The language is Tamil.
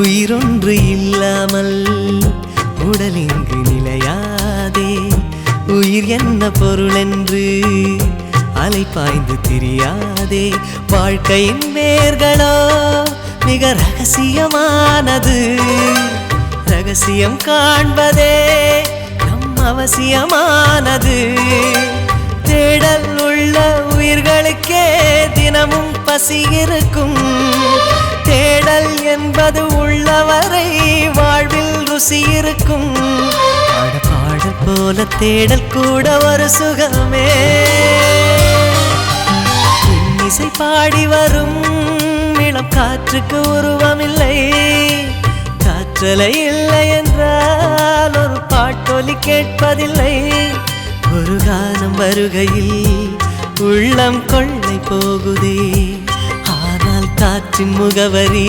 உயிரொன்று இல்லாமல் உடலிங்கு நிலையாதே. உயிர் என்ன பொருள் என்று அலைப்பாய்ந்து தெரியாதே. வாழ்க்கையின் வேர்களோ மிக ரகசியமானது. ரகசியம் காண்பதே நம் அவசியமானது. தேடல் உள்ள உயிர்களுக்கே தினமும் பசி இருக்கும். தேடல் என்பது உள்ளவரை வாழ்வில் ருசி இருக்கும். பாடல் போல தேடல் கூட ஒரு சுகமே. இசை பாடி வரும் இளம் காற்றுக்கு உருவமில்லை. காற்றலை இல்லை என்றால் ஒரு பாட்டொலி கேட்பதில்லை. ஒரு காலம் வருகையில் உள்ளம் கொள்ளை போகுதே. ஆனால் காற்றின் முகவரி